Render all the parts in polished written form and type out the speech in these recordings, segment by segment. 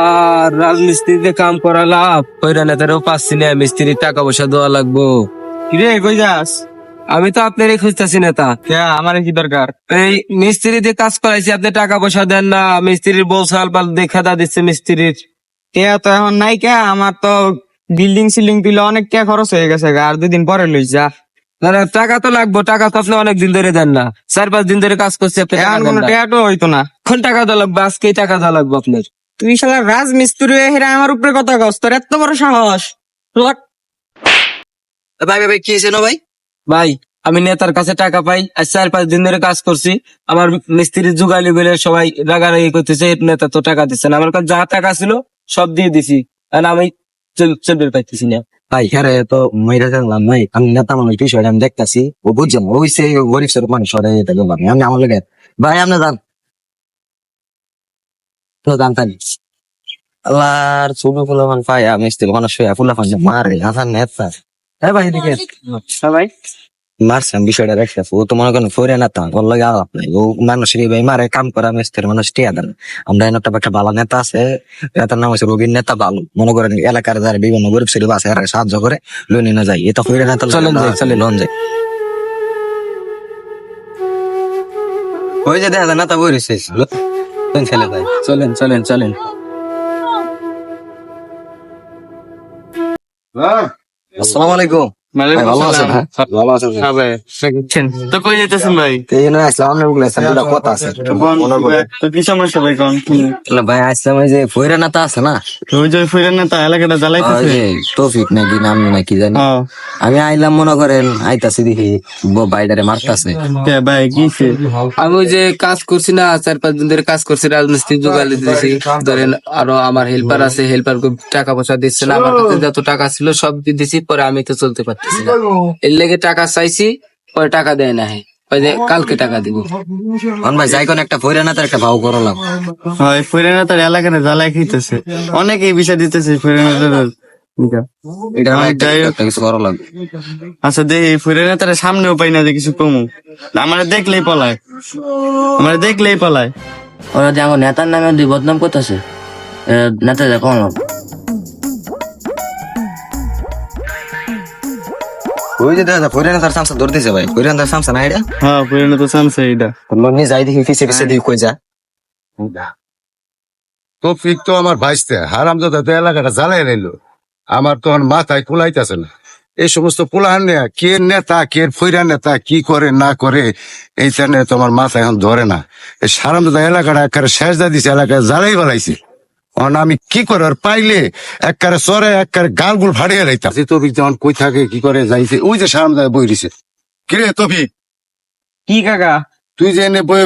আর রাজমিস্ত্রিতে কাম করা লাভ, কইরা নেতারও পাচ্ছি না, মিস্ত্রির টাকা পয়সা দেওয়া লাগবো। কিরে কই যাস? আমি তো আপনারই খুঁজতেছি নেতা। আমার কি দরকার? এই মিস্ত্রি দিয়ে কাজ করাইছি, আপনি টাকা পয়সা দেন না, মিস্ত্রির বলছে আলবাল দেখা দা দিচ্ছে মিস্ত্রির। তো এখন নাই কে, আমার তো বিল্ডিং সিল্ডিং তুলে অনেক টাকা খরচ হয়ে গেছে, আর 2 দিন পরে লই যা। না না, টাকা তো লাগবো, টাকা তো আপনি অনেকদিন ধরে দেন না, 4-5 দিন ধরে কাজ করছি, আপনি টাকা এখন দেন কোনো না। টাকা তো হইতো না। এখন টাকা দেওয়া লাগবে, আজকেই টাকা দেওয়া লাগবে আপনার। তুই শালা রাজমিস্ত্রি হয়ে হেরা আমার উপরে কথা কস, তোর এত বড় সাহস? লক। ভাই ভাই ভাই, কি হয়েছে না ভাই? ভাই আমি নেতার কাছে টাকা পাই, আজ 4-5 দিন ধরে কাজ করছি, আমার মিস্ত্রি জুগালি বলে সবাই রাগারাগি করতেছে, নেতা তো টাকা দিচ্ছে না। আমার কাছে যা টাকা ছিল সব দিয়ে দিছি, আর আমি চলবে পাইতেছি না। ভাই হ্যাঁ তো মেয়েরা জানলাম নাই, আমি নেতা মানুষ বিষয়টা আমি দেখতাছি, ও বুঝলাম ওই সে গরিব সরব মানুষ এটা বললাম আমি আমার লোক। ভাই আপনি যান তো জানতাম আল্লাহর ছবি ফুলাফান পাই আমি ওখানে শুয়ে ফুলাফান মারে হাসান নেতা। হ্যাঁ ভাই এদিকে ভাই মারছেন বিষয়টা দেখছে, ও তো মনে করেন ফোরে নেতা ওর লাগে আলাপ নাই, ও মানুষের ভাই মারে কাম করা মিস্ত্রি মানুষ টিয়া দেন। আমরা একটা ভালো নেতা আছে, নেতার নাম হচ্ছে রবির নেতা, ভালো মনে করেন এলাকার যারা বিভিন্ন গরিব শরীফ আছে এরা সাহায্য করে লোন নিয়ে যায়, এটা ফোরে নেতা চলেন যাই, চলেন। লোন যায়। ওই যে দেখা যায় নেতা বই রয়েছে ছেলে ভাই। চলেন চলেন চলেন। আসসালামু আলাইকুম। ভাই, ভালো আছেন? ভালো আছেন? তো কই যেতেছেন ভাই? এই জন্য আসলাম, আপনার ওগুলো আছে, দুটা কথা আছে। তো কি সমস্যা ভাই কোন? না ভাই আসলাম, ওই যে ফইরা নেতা আছে না, ওই যে ফিরেন না, তা এলাকাটা ওই জ্বালাইতেছে। যে তৌফিক নাকি নাম নাকি জানি, হ্যাঁ। আমি আইলাম মনে করেন আইতাছি দেখি বাইরে মারতাছে। কে ভাই কি আমি ওই যে কাজ করছি না, 4-5 দিন ধরে কাজ করছি, রাজমিস্ত্রি জোগালি দিয়েছি, ধরেন আরো আমার হেল্পার আছে, হেল্পার টাকা পয়সা দিচ্ছে না, আমার কাছে যত টাকা ছিল সব দিয়ে দিছি, পরে আমি তো চলতে পারতেছি না, এর লেগে টাকা চাইছি, পরে টাকা দেয় না, ওই যে কালকে টাকা দিব। ভাই যাই কোন একটা ফইরা নেতার একটা ভাও করলাম। হয় ফিরেন না, তার এলাকাটা জ্বালাই খাইতেছে, অনেক এই বিষয় দিতেছে ফিরেন না। এটা আমার যাই হোক। একটা কিছু করা লাগবে। আচ্ছা দেখি ফিরে না, তার সামনেও পাই না যে কিছু কমু, আমার দেখলেই পলায়, আমার দেখলেই পলায়। ওরা যে আমার নেতার নামে দুই বদনাম করতেছে, নেতা দেখো ওই যে দেখা যায় ফইরা নেতার সামসা ধরে দিছে ভাই, ফইরা নেতার সামসা না এটা হ্যাঁ ফিরে না তো চান্স এইটা। লোনে যাই দেখি পিছে পিছে দিয়ে কই যা। তৌফিক তো আমার ভাইস্তে হারামজাদা তো এলাকাটা জ্বালাই নিলো, আমার তখন মাথায় কুলাইতেছে না। এই সমস্ত পোলাহান নেয়া কে নেতা কে ফইরা নেতা কি করে না করে এইটা নিয়ে তো আমার মাথা এখন ধরে না। এই হারামজাদা এলাকাটা একবারে শেষ দা দিছে, এলাকায় জ্বালাই বেলাইছে। আমি কি করে আর পাইলে একবারে চরে একবারে গালগুল ফাড়িয়ে লাইতাম। তৌফিক যেমন কই থাকে কি করে যাইছে, ওই যে হারামজাদা বই দিছে। কিরে তৌফিক, কি কাকা? তুই যে এনে বয়ে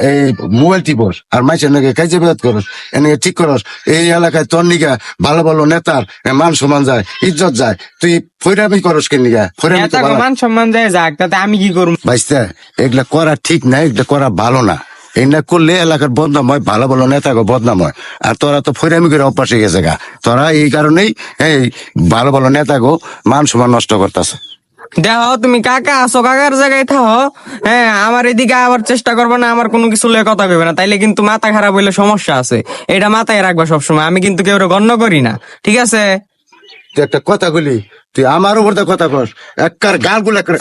এই মোবাইল টিপস আর মাইসের নাকি কাজে বেদ করস, এনে ঠিক করস, এই এলাকায় তোর নিগা ভালো ভালো নেতার মান সম্মান যায়, ইজ্জত যায়, তুই ফৈরামি করস কেন নিগা? ফৈরামি তো মান সম্মান যায় যাক, তাতে আমি কি করবো? ভাইস্তা এগুলা করা ঠিক না, এগুলা করা ভালো না। এইটা করলে এলাকার বদনাম হয়, ভালো ভালো নেতাকে বদনাম হয়। আর তোরা তো ফৈরামি করে অভ্যাস হয়ে গেছে গা, তোরা এই কারণেই এই ভালো ভালো নেতাকে মান সম্মান নষ্ট করতেছে। দেখো তুমি কাকা আছো, কাকার জায়গায় থাকো। হ্যাঁ, আমার এদিকে আবার চেষ্টা করবে না, আমার কোনো কিছু লয়ে কথা কইবে না, তাইলে কিন্তু মাথা খারাপ হইলে সমস্যা আছে, এটা মাথায় রাখবা সবসময়। আমি কিন্তু কেউ গণ্য করি না, ঠিক আছে? তুই একটা কথা বলি, তুই আমার উপর দিয়ে কথা কস, একবার গাল গুলা করে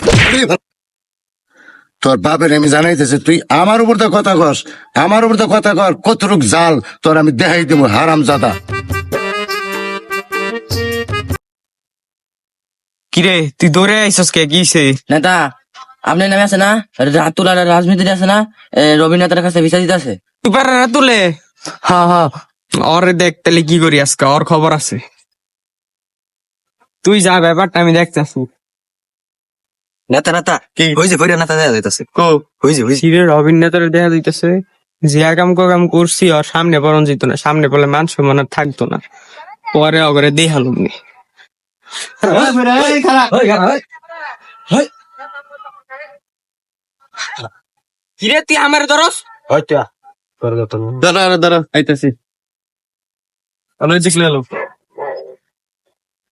তোর বাপের আমি জানাইতেছি, তুই আমার উপর দিয়ে কথা কস, আমার উপর দিয়ে কথা কর, কতটুক জাল তোর আমি দেখাই দেবো হারাম জাদা। কিরে তুই দৌড়ে আইসস কে? কিছে? নেতা আপনার নামে আছে না, রাতুল আর রাজনীতি আছে না, রবি নেতার কাছে বিচার দিতে আছে। তুই পারে না তুলে? হ্যাঁ হ্যাঁ, ওরে দেখ তাহলে কি করি আজকে, ওর খবর আছে। তুই যা, ব্যাপারটা আমি দেখতেছি। নেতা নেতা কি? ওই যে ফইরা নেতা দেখা যাইতাছে, কো ওই যে সিরের অভিনেতারে দেখা দিতেছে, যে কাম করছি ওর সামনে বরণ যেত না, সামনে বলে মান সম্মান আর থাকতো না, পরে অগরে দেখালুম নি। কিরে তুই আমার ধরস? দাঁড়া দাঁড়া আইতাছি।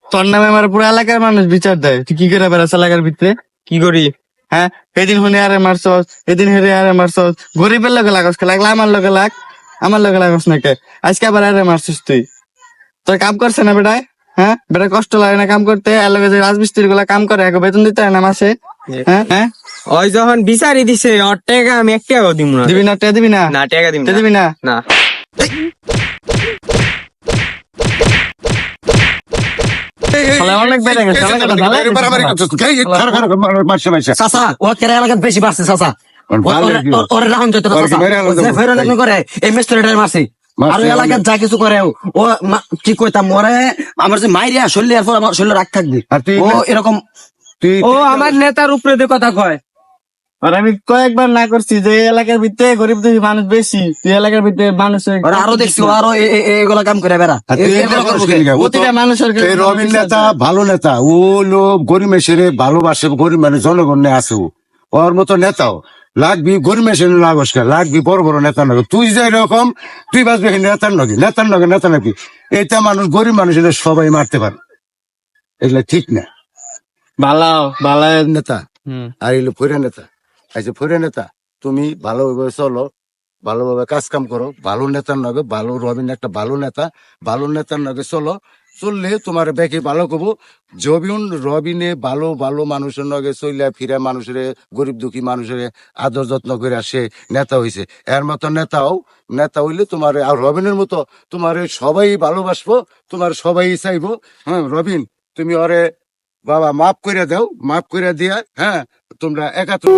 তোর নামে আমার পুরো এলাকার মানুষ বিচার দেয়, তুই কি করে বেড়াস এলাকার ভিতরে? কি করি? হ্যাঁ, এদিন হুনে আরে মারছস, এদিন হেরে আরে মারছস, গরিবের লোকে লাগস, লাগলে আমার লোকে লাগ। আমার লগে লাগাস না কে? আজকে আবার আরে মারছিস তুই? তোর কাম করছে না বেটায়? হ্যাঁ, বেটা কষ্ট লাগে না কাম করতে? এর লগে যে রাজমিস্ত্রি গুলা কাম করে, একে বেতন দিতে হয় না মাসে? হ্যাঁ হ্যাঁ, ওই যখন বিচারি দিছে ওর টাকা আমি এক টাকাও দিব না। দিবি না? টেয়া দিবি না? না টাকা দিব টেয়া দিবি না? না। শালা অনেক বেড়ে গেছে, এলাকাটা জ্বালায় দিছিস শালা। চাচা ও কেরা এলাকাত বেশি বাড়ছে চাচা ভালো কি? ওরে রাহুন যেত না ওরে চাচা মেরে আলো ও যে দেবো। ফেরন এমনি করে এই মিস্ত্রিটার মারছে আর ওই এলাকাত যা কিছু করে ও কি কইতাম ওরে আমার যে মাইরিয়া শরীরে এরপর আমার শরীরে রাগ থাকবে আর তুই ও এরকম তুই ও আমার নেতার উপরে দিয়ে কথা কয়। আর আমি কয়েকবার না করছি যে এই এলাকার ভিতরে গরিব দুঃখী মানুষ বেশি, তুই এলাকার ভিতরে মানুষের ওরা আরো দেখছি ও আরো এগুলা কাম করে বেড়া আর তুই এগুলা এটা করবো করছিস কে? কেন? ও তো- প্রতিটা মানুষের এই রবিন নেতা ভালো নেতা, ও লোক গরিব মেশিনে ভালোবাসে, গরিব মানে জনগণ আছে ও। ওর মতো নেতাও লাগবি, গরিব মেশিনে লাগস না, লাগবি বড় বড় নেতা নাকি তুই যে এরকম, তুই বাঁচবি নেতার নাকি নেতা নাকি? এটা মানুষ গরিব মানুষ এটা সবাই মারতে পারে, এগুলা ঠিক না। ভালো ভালো নেতা আর এগুলো ফৈরা নেতা, আচ্ছা ফৈরা নেতা তুমি ভালোভাবে চলো, ভালোভাবে কাজ কাম করো, ভালো নেতার নগে ভালো, রবিন একটা ভালো নেতা, ভালো নেতার নগে চলো, চললে তোমার ব্যাকে ভালো করবো। রবিনে ভালো ভালো মানুষের নগে চইলা ফিরা মানুষের, গরিব দুঃখী মানুষের আদর যত্ন করে সে নেতা হইছে। এর মতো নেতা হইলে তোমার আর রবিনের মতো তোমার সবাই ভালোবাসবো, তোমার সবাই চাইবো। হ্যাঁ রবিন, তুমি ওরে বাবা মাফ করে দাও, মাফ করে দিয়া, হ্যাঁ তোমরা একাত্তর